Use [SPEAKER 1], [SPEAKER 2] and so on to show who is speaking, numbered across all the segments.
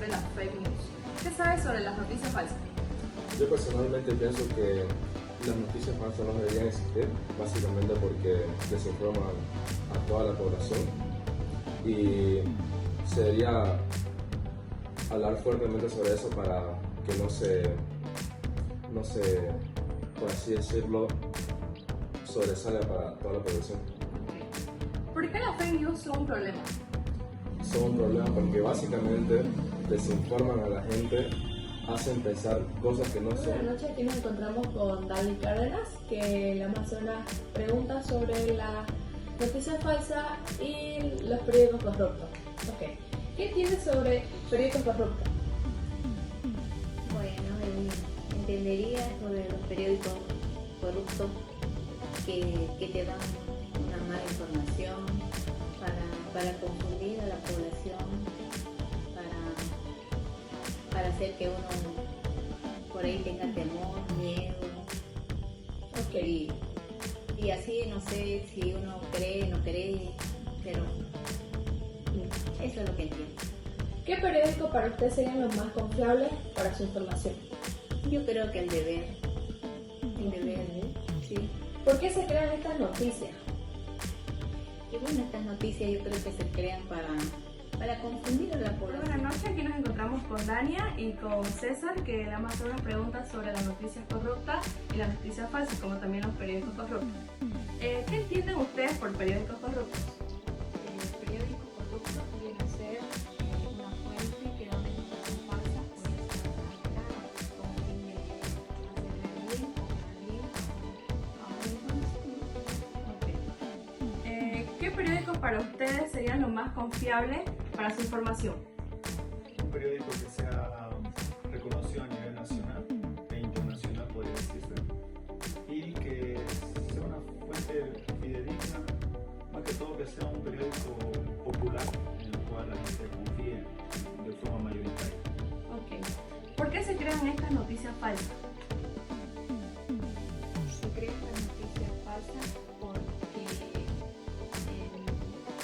[SPEAKER 1] sobre las fake news. ¿Qué sabes sobre las noticias falsas?
[SPEAKER 2] Yo personalmente pienso que las noticias falsas no deberían existir, básicamente porque desinforman a toda la población y se debería hablar fuertemente sobre eso para que no se, por así decirlo, sobresalga para toda la población.
[SPEAKER 1] ¿Por qué las fake news son un problema?
[SPEAKER 2] Son un problema porque básicamente desinforman a la gente, hacen pensar cosas que no son.
[SPEAKER 3] Buenas noches, aquí nos encontramos con Dali Cárdenas, que la Amazonas pregunta sobre la noticia falsa y los periódicos corruptos. Okay. ¿Qué entiendes sobre periódicos corruptos?
[SPEAKER 4] Bueno, entendería sobre los periódicos corruptos que te dan una mala información para confundir a la población, para hacer que uno por ahí tenga temor, miedo.
[SPEAKER 3] Okay.
[SPEAKER 4] Y así no sé si uno cree, no cree, pero eso es lo que entiendo.
[SPEAKER 3] ¿Qué periódico para usted serían los más confiables para su información?
[SPEAKER 4] Yo creo que el deber, sí.
[SPEAKER 3] ¿Por qué se crean estas noticias?
[SPEAKER 4] Y bueno, estas noticias yo creo que se crean para confundir a la población.
[SPEAKER 1] Buenas noches, aquí nos encontramos con Dania y con César, que la Amazonas pregunta sobre las noticias corruptas y las noticias falsas, como también los periódicos corruptos. ¿Qué entienden ustedes por periódicos corruptos?
[SPEAKER 5] El periódico corrupto viene a ser una fuente que da una información falsa o exagerada con el fin de hacer el bien a una información.
[SPEAKER 1] ¿Qué periódicos para ustedes serían los más confiables para su información?
[SPEAKER 6] Un periódico que sea reconocido a nivel nacional e internacional, podría decirse, y que sea una fuente fidedigna, más que todo que sea un periódico popular en el cual la gente confíe de forma mayoritaria.
[SPEAKER 1] ¿Por qué se crean estas noticias falsas?
[SPEAKER 5] Se crean las noticias falsas porque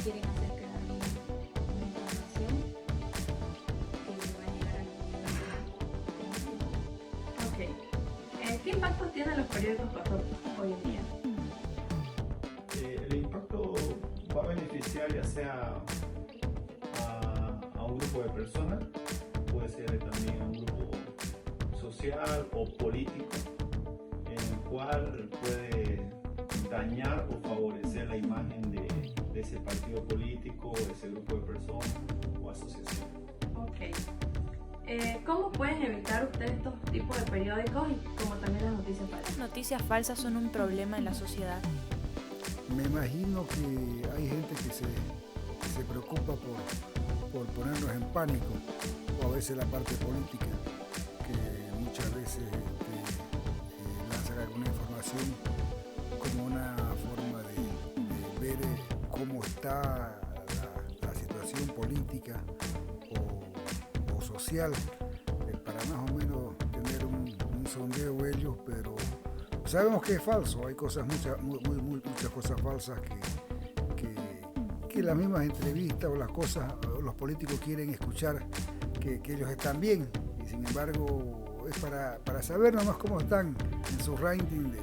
[SPEAKER 5] quieren hacer quedar bien una información que va a llegar al gobierno.
[SPEAKER 1] ¿Qué impacto tienen los periódicos corruptos hoy en día?
[SPEAKER 6] El impacto va a beneficiar ya sea a un grupo de personas, puede ser también a un grupo social o político, en el cual puede dañar o favorecer la imagen de ese partido político, de ese grupo de personas o asociación.
[SPEAKER 1] ¿Cómo pueden evitar ustedes estos tipos de periódicos y como también las noticias falsas?
[SPEAKER 7] Las noticias falsas son un problema en la sociedad.
[SPEAKER 8] Me imagino que hay gente que se preocupa por ponernos en pánico, o a veces la parte política, que muchas veces lanzan alguna información como una forma de ver cómo está la situación política o social, para más o menos tener un sondeo ellos, pero sabemos que es falso. Hay cosas, muchas cosas falsas que las mismas entrevistas o las cosas, los políticos quieren escuchar que ellos están bien, y sin embargo es para saber nomás cómo están en su ranking de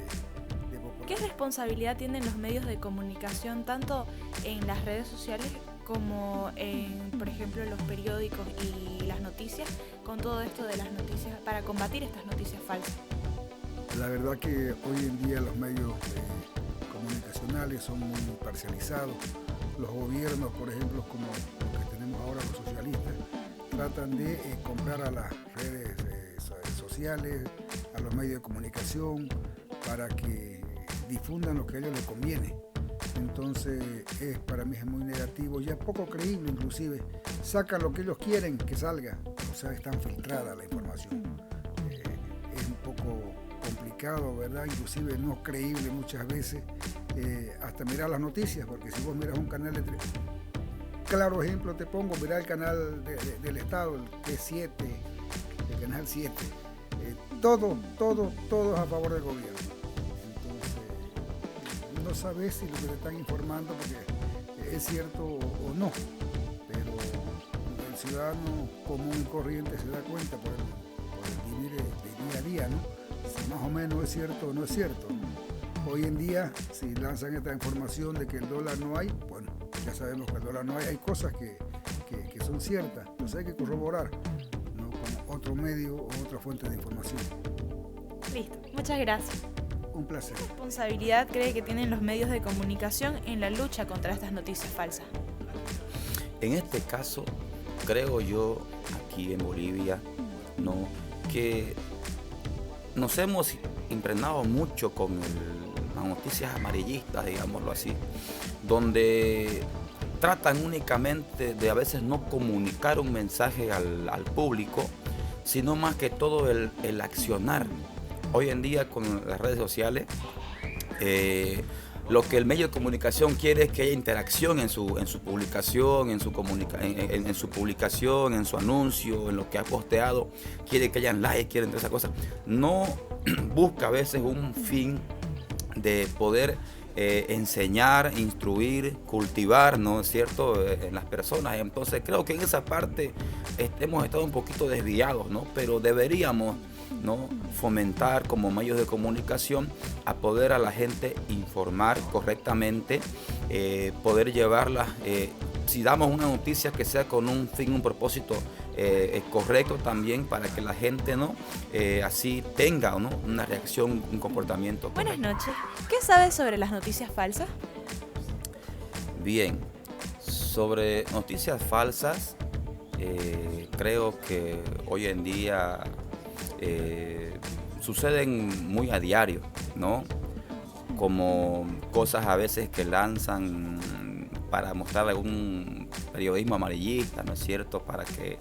[SPEAKER 8] popularidad.
[SPEAKER 7] ¿Qué responsabilidad tienen los medios de comunicación tanto en las redes sociales como en, por ejemplo, los periódicos y las noticias, con todo esto de las noticias, para combatir estas noticias falsas?
[SPEAKER 8] La verdad que hoy en día los medios comunicacionales son muy parcializados. Los gobiernos, por ejemplo, como los que tenemos ahora los socialistas, tratan de comprar a las redes sociales, a los medios de comunicación, para que difundan lo que a ellos les conviene. Entonces para mí es muy negativo, ya poco creíble inclusive. Sacan lo que ellos quieren que salga, o sea, están filtrada la información. Es un poco complicado, ¿verdad? Inclusive no creíble muchas veces, hasta mirar las noticias, porque si vos miras un canal de claro ejemplo te pongo, mirar el canal del Estado, el T7, el canal 7, todo es a favor del gobierno. Entonces no sabes si lo que te están informando porque es cierto o no, pero el ciudadano común y corriente se da cuenta por el vivir de día a día, ¿no? Si más o menos es cierto o no es cierto, ¿no? Hoy en día, si lanzan esta información de que el dólar no hay, bueno, ya sabemos que el dólar no hay cosas que son ciertas, entonces hay que corroborar, ¿no? Con otro medio o otra fuente de información.
[SPEAKER 7] Listo, muchas gracias.
[SPEAKER 8] Un placer.
[SPEAKER 7] ¿Qué responsabilidad cree que tienen los medios de comunicación en la lucha contra estas noticias falsas?
[SPEAKER 9] En este caso, creo yo, aquí en Bolivia, ¿no?, que nos hemos impregnado mucho con las noticias amarillistas, digámoslo así, donde tratan únicamente de a veces no comunicar un mensaje al público, sino más que todo el accionar. Hoy en día con las redes sociales, lo que el medio de comunicación quiere es que haya interacción en su publicación, en su publicación, en su anuncio, en lo que ha posteado. Quiere que hayan likes, quieren todas esas cosas. No busca a veces un fin de poder enseñar, instruir, cultivar, ¿no es cierto?, en las personas. Entonces creo que en esa parte hemos estado un poquito desviados, ¿no? Pero deberíamos, ¿no?, fomentar como medios de comunicación a poder a la gente informar correctamente, poder llevarlas, si damos una noticia que sea con un fin, un propósito correcto también, para que la gente, ¿no?, así tenga, ¿no?, una reacción, un comportamiento correcto.
[SPEAKER 7] Buenas noches. ¿Qué sabes sobre las noticias falsas?
[SPEAKER 9] Bien, sobre noticias falsas, creo que hoy en día suceden muy a diario, ¿no? Como cosas a veces que lanzan para mostrar algún periodismo amarillista, ¿no es cierto?, para que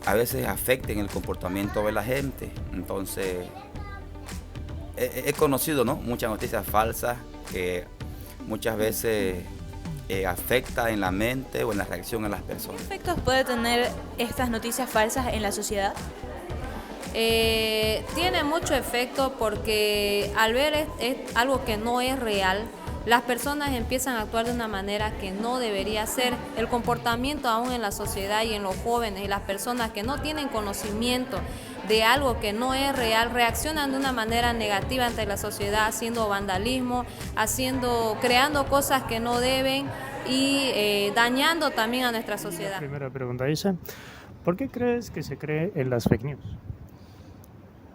[SPEAKER 9] a veces afecten el comportamiento de la gente. Entonces, he conocido, ¿no?, muchas noticias falsas que muchas veces afecta en la mente o en la reacción de las personas.
[SPEAKER 7] ¿Qué efectos puede tener estas noticias falsas en la sociedad?
[SPEAKER 10] Tiene mucho efecto porque al ver algo que no es real, las personas empiezan a actuar de una manera que no debería ser. El comportamiento aún en la sociedad y en los jóvenes y las personas que no tienen conocimiento de algo que no es real, reaccionan de una manera negativa ante la sociedad, haciendo vandalismo, creando cosas que no deben y dañando también a nuestra sociedad.
[SPEAKER 11] La primera pregunta dice, ¿por qué crees que se cree en las fake news?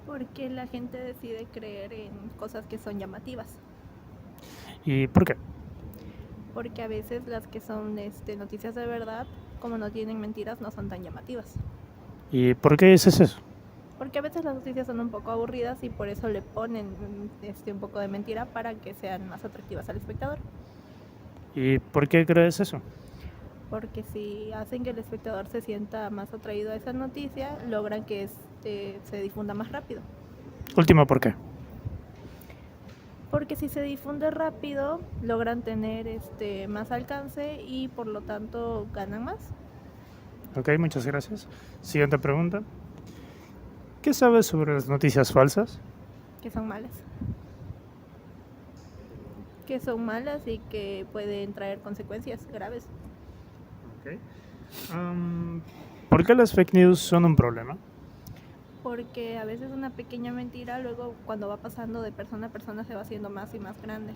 [SPEAKER 5] Porque la gente decide creer en cosas que son llamativas.
[SPEAKER 11] ¿Y por qué?
[SPEAKER 5] Porque a veces las que son noticias de verdad, como no tienen mentiras, no son tan llamativas.
[SPEAKER 11] ¿Y por qué es eso?
[SPEAKER 5] Porque a veces las noticias son un poco aburridas y por eso le ponen un poco de mentira para que sean más atractivas al espectador.
[SPEAKER 11] ¿Y por qué crees eso?
[SPEAKER 5] Porque si hacen que el espectador se sienta más atraído a esa noticia, logran que se difunda más rápido.
[SPEAKER 11] Último, ¿por qué?
[SPEAKER 5] Porque si se difunde rápido, logran tener más alcance y por lo tanto ganan más.
[SPEAKER 11] Ok, muchas gracias. Siguiente pregunta. ¿Qué sabes sobre las noticias falsas?
[SPEAKER 5] Que son malas. Que son malas y que pueden traer consecuencias graves.
[SPEAKER 11] Okay. ¿Por qué las fake news son un problema?
[SPEAKER 5] Porque a veces una pequeña mentira luego cuando va pasando de persona a persona se va haciendo más y más grande.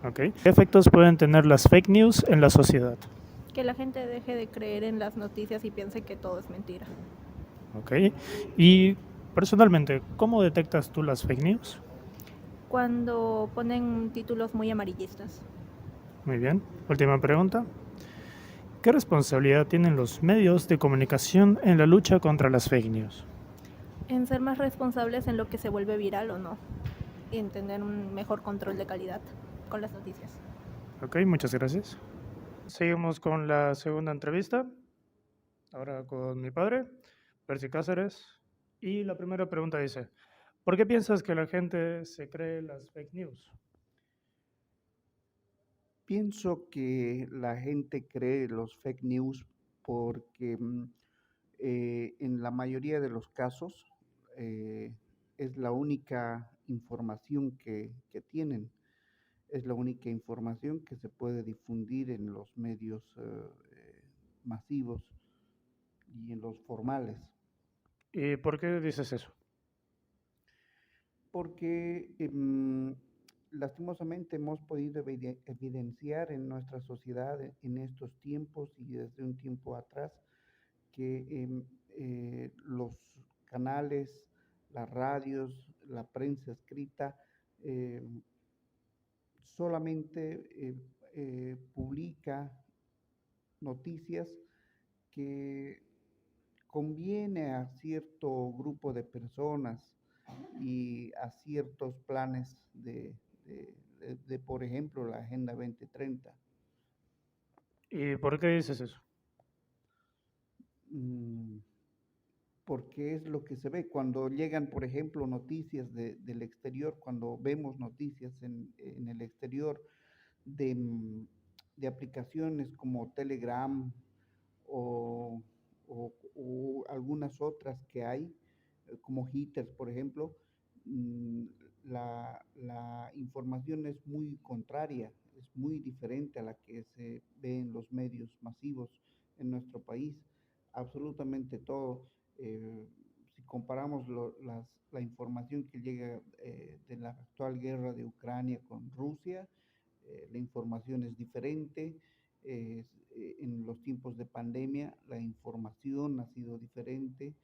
[SPEAKER 11] Okay. ¿Qué efectos pueden tener las fake news en la sociedad?
[SPEAKER 5] Que la gente deje de creer en las noticias y piense que todo es mentira.
[SPEAKER 11] Okay. Y personalmente, ¿cómo detectas tú las fake news?
[SPEAKER 5] Cuando ponen títulos muy amarillistas.
[SPEAKER 11] Muy bien. Última pregunta. ¿Qué responsabilidad tienen los medios de comunicación en la lucha contra las fake news?
[SPEAKER 5] En ser más responsables en lo que se vuelve viral o no. Y en tener un mejor control de calidad con las noticias.
[SPEAKER 11] Ok, muchas gracias. Seguimos con la segunda entrevista. Ahora con mi padre, Percy Cáceres. Y la primera pregunta dice, ¿por qué piensas que la gente se cree las fake news?
[SPEAKER 12] Pienso que la gente cree los fake news porque en la mayoría de los casos es la única información que tienen, es la única información que se puede difundir en los medios masivos y en los formales.
[SPEAKER 11] ¿Y por qué dices eso?
[SPEAKER 12] Porque lastimosamente hemos podido evidenciar en nuestra sociedad en estos tiempos y desde un tiempo atrás que los canales, las radios, la prensa escrita solamente publica noticias que conviene a cierto grupo de personas y a ciertos planes de, por ejemplo, la Agenda 2030.
[SPEAKER 11] ¿Y por qué dices eso?
[SPEAKER 12] Porque es lo que se ve cuando llegan, por ejemplo, noticias del exterior, cuando vemos noticias en el exterior de aplicaciones como Telegram o, o algunas otras que hay, como Hitters, por ejemplo, mm, la información es muy contraria, es muy diferente a la que se ve en los medios masivos en nuestro país. Absolutamente todo. Si comparamos la información que llega de la actual guerra de Ucrania con Rusia, la información es diferente. En los tiempos de pandemia la información ha sido diferente.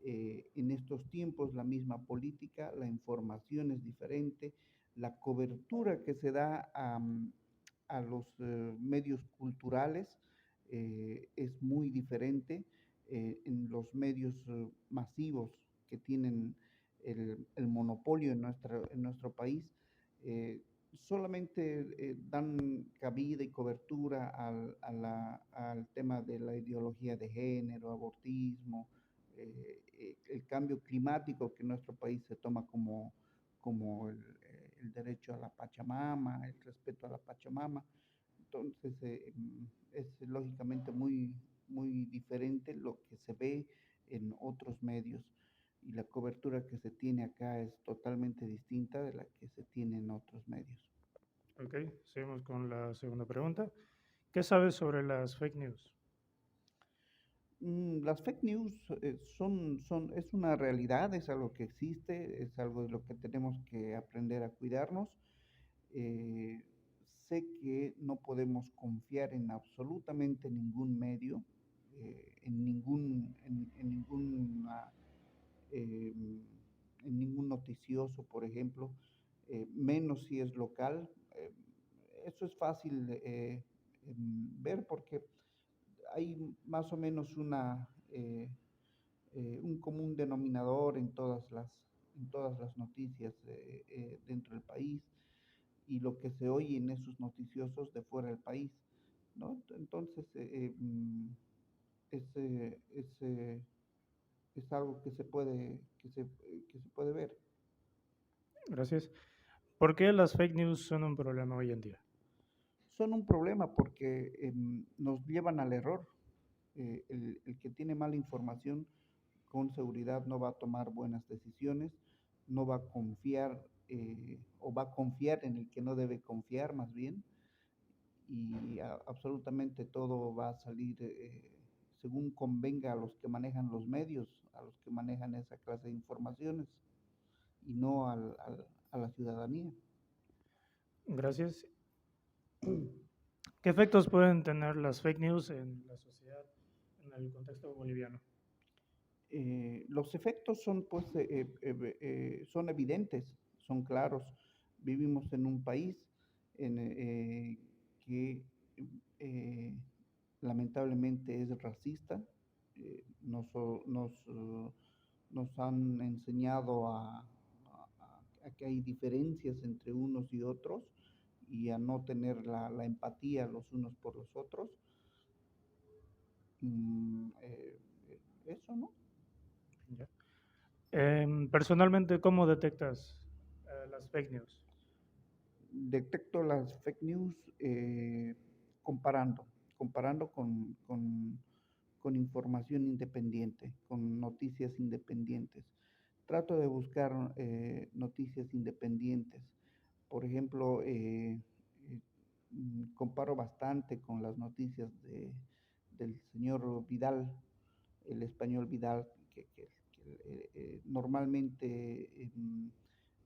[SPEAKER 12] En estos tiempos la misma política, la información es diferente. La cobertura que se da a los medios culturales es muy diferente. En los medios masivos que tienen el monopolio en nuestro país, solamente dan cabida y cobertura al tema de la ideología de género, abortismo, el cambio climático que en nuestro país se toma como el derecho a la Pachamama, el respeto a la Pachamama. Entonces, es lógicamente muy diferente lo que se ve en otros medios y la cobertura que se tiene acá es totalmente distinta de la que se tiene en otros medios.
[SPEAKER 11] Ok, seguimos con la segunda pregunta. ¿Qué sabes sobre las fake news?
[SPEAKER 12] Las fake news es una realidad, es algo que existe, es algo de lo que tenemos que aprender a cuidarnos. Eh, Sé que no podemos confiar en absolutamente ningún medio, eh, en ningún noticioso, por ejemplo, menos si es local. Eso es fácil ver porque hay más o menos un común denominador en todas las noticias dentro del país y lo que se oye en esos noticiosos de fuera del país, ¿no? Entonces, es, eh, es, eh, es algo que se puede ver.
[SPEAKER 11] Gracias. ¿Por qué las fake news son un problema hoy en día?
[SPEAKER 12] Son un problema porque nos llevan al error. El que tiene mala información con seguridad no va a tomar buenas decisiones, no va a confiar o va a confiar en el que no debe confiar más bien y absolutamente todo va a salir según convenga a los que manejan los medios, a los que manejan esa clase de informaciones y no a la ciudadanía.
[SPEAKER 11] Gracias. ¿Qué efectos pueden tener las fake news en la sociedad, en el contexto boliviano?
[SPEAKER 12] Los efectos son, pues, son evidentes, son claros. Vivimos en un país que lamentablemente es racista. Nos han enseñado a que hay diferencias entre unos y otros y a no tener la empatía los unos por los otros. Eso, ¿no?
[SPEAKER 11] Ya. Personalmente, ¿cómo detectas las fake news?
[SPEAKER 12] Detecto las fake news comparando con información independiente, con noticias independientes. Trato de buscar noticias independientes. Por ejemplo, comparo bastante con las noticias del señor Vidal, el español Vidal, normalmente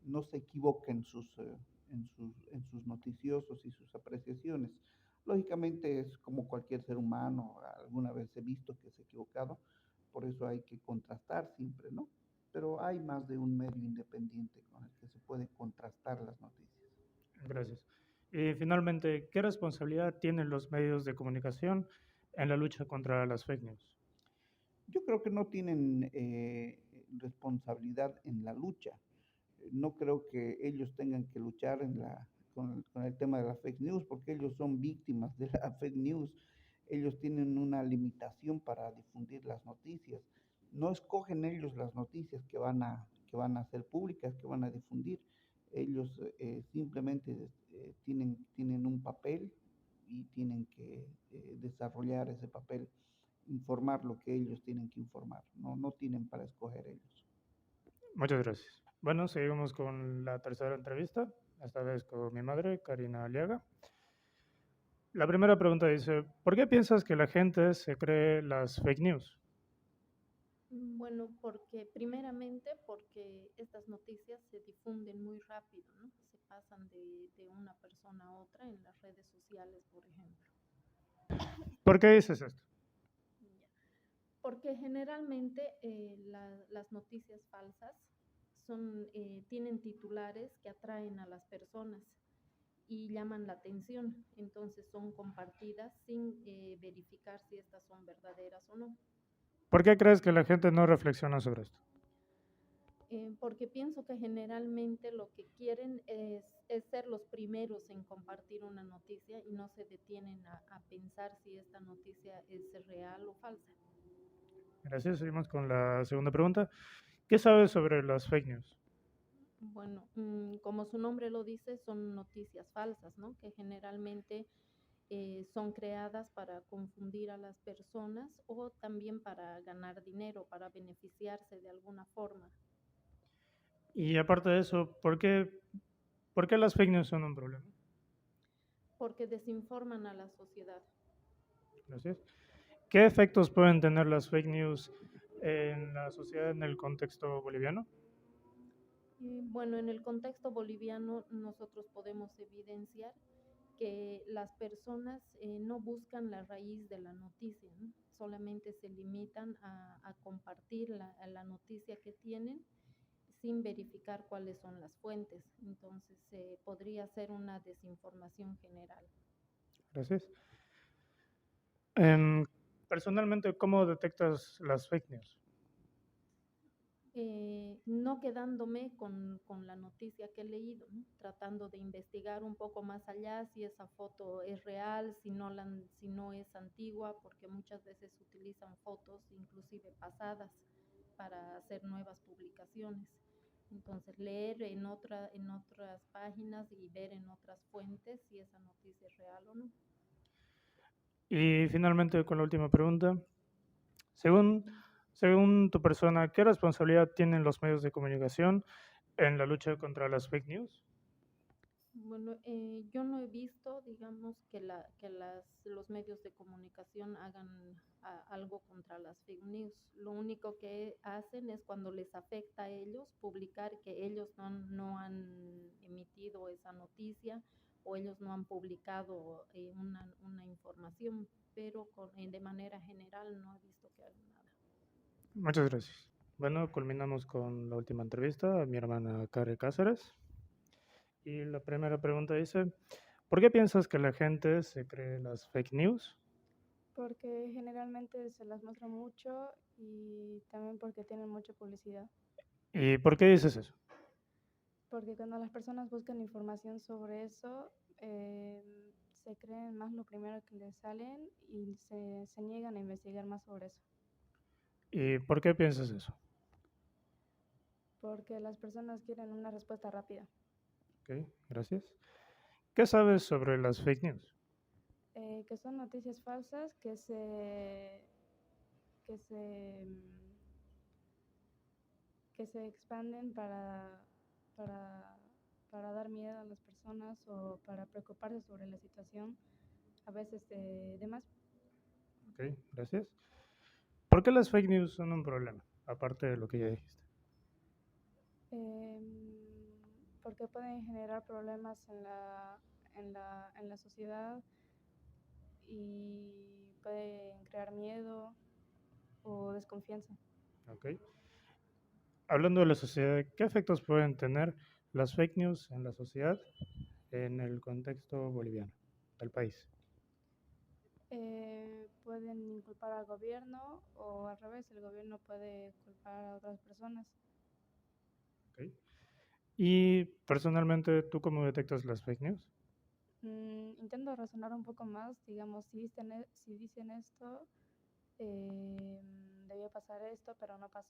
[SPEAKER 12] no se equivoca en sus noticiosos y sus apreciaciones. Lógicamente es como cualquier ser humano, alguna vez he visto que se ha equivocado, por eso hay que contrastar siempre, ¿no? Pero hay más de un medio independiente con el que se puede contrastar las noticias.
[SPEAKER 11] Gracias. Y finalmente, ¿qué responsabilidad tienen los medios de comunicación en la lucha contra las fake news?
[SPEAKER 12] Yo creo que no tienen responsabilidad en la lucha. No creo que ellos tengan que luchar con el tema de la fake news, porque ellos son víctimas de la fake news. Ellos tienen una limitación para difundir las noticias. No escogen ellos las noticias que van a hacer públicas, que van a difundir. Ellos simplemente tienen un papel y tienen que desarrollar ese papel, informar lo que ellos tienen que informar. No tienen para escoger ellos.
[SPEAKER 11] Muchas gracias. Bueno, seguimos con la tercera entrevista, esta vez con mi madre, Karina Aliaga. La primera pregunta dice, ¿por qué piensas que la gente se cree las fake news?
[SPEAKER 13] Bueno, primeramente porque estas noticias se difunden muy rápido, ¿no? Se pasan de una persona a otra en las redes sociales, por ejemplo.
[SPEAKER 11] ¿Por qué dices esto?
[SPEAKER 13] Porque generalmente las noticias falsas tienen titulares que atraen a las personas y llaman la atención, entonces son compartidas sin verificar si estas son verdaderas o no.
[SPEAKER 11] ¿Por qué crees que la gente no reflexiona sobre esto?
[SPEAKER 13] Porque pienso que generalmente lo que quieren es ser los primeros en compartir una noticia y no se detienen a pensar si esta noticia es real o falsa.
[SPEAKER 11] Gracias. Seguimos con la segunda pregunta. ¿Qué sabes sobre las fake news?
[SPEAKER 13] Bueno, como su nombre lo dice, son noticias falsas, ¿no? Que generalmente son creadas para confundir a las personas o también para ganar dinero, para beneficiarse de alguna forma.
[SPEAKER 11] Y aparte de eso, ¿por qué las fake news son un problema?
[SPEAKER 13] Porque desinforman a la sociedad.
[SPEAKER 11] Gracias. ¿Qué efectos pueden tener las fake news en la sociedad en el contexto boliviano?
[SPEAKER 13] Bueno, en el contexto boliviano nosotros podemos evidenciar que las personas no buscan la raíz de la noticia, ¿no? Solamente se limitan a compartir la noticia que tienen sin verificar cuáles son las fuentes. Entonces, podría ser una desinformación general.
[SPEAKER 11] Gracias. Personalmente, ¿cómo detectas las fake news?
[SPEAKER 13] No quedándome con la noticia que he leído, ¿no? Tratando de investigar un poco más allá si esa foto es real, si no es antigua, porque muchas veces utilizan fotos inclusive pasadas para hacer nuevas publicaciones. Entonces, leer en otras páginas y ver en otras fuentes si esa noticia es real o no.
[SPEAKER 11] Y finalmente, con la última pregunta. Según tu persona, ¿qué responsabilidad tienen los medios de comunicación en la lucha contra las fake news?
[SPEAKER 13] Bueno, yo no he visto, digamos, que los medios de comunicación hagan algo contra las fake news. Lo único que hacen es cuando les afecta a ellos publicar que ellos no han emitido esa noticia o ellos no han publicado una información, pero de manera general no he visto que hagan nada.
[SPEAKER 11] Muchas gracias. Bueno, culminamos con la última entrevista a mi hermana Karen Cáceres. Y la primera pregunta dice, ¿por qué piensas que la gente se cree las fake news?
[SPEAKER 14] Porque generalmente se las muestra mucho y también porque tienen mucha publicidad.
[SPEAKER 11] ¿Y por qué dices eso?
[SPEAKER 14] Porque cuando las personas buscan información sobre eso, se creen más lo primero que les salen y se niegan a investigar más sobre eso.
[SPEAKER 11] ¿Y por qué piensas eso?
[SPEAKER 14] Porque las personas quieren una respuesta rápida.
[SPEAKER 11] Ok, gracias. ¿Qué sabes sobre las fake news?
[SPEAKER 14] Que son noticias falsas que se expanden para dar miedo a las personas o para preocuparse sobre la situación, a veces de más.
[SPEAKER 11] Ok, gracias. ¿Por qué las fake news son un problema? Aparte de lo que ya dijiste.
[SPEAKER 14] Porque pueden generar problemas en la sociedad y pueden crear miedo o desconfianza.
[SPEAKER 11] Ok. Hablando de la sociedad, ¿qué efectos pueden tener las fake news en la sociedad en el contexto boliviano, del país?
[SPEAKER 14] Pueden inculpar al gobierno o al revés, el gobierno puede culpar a otras personas.
[SPEAKER 11] Ok. Y personalmente, ¿tú cómo detectas las fake news?
[SPEAKER 14] Intento razonar un poco más, digamos, si dicen esto, debió pasar esto, pero no pasó.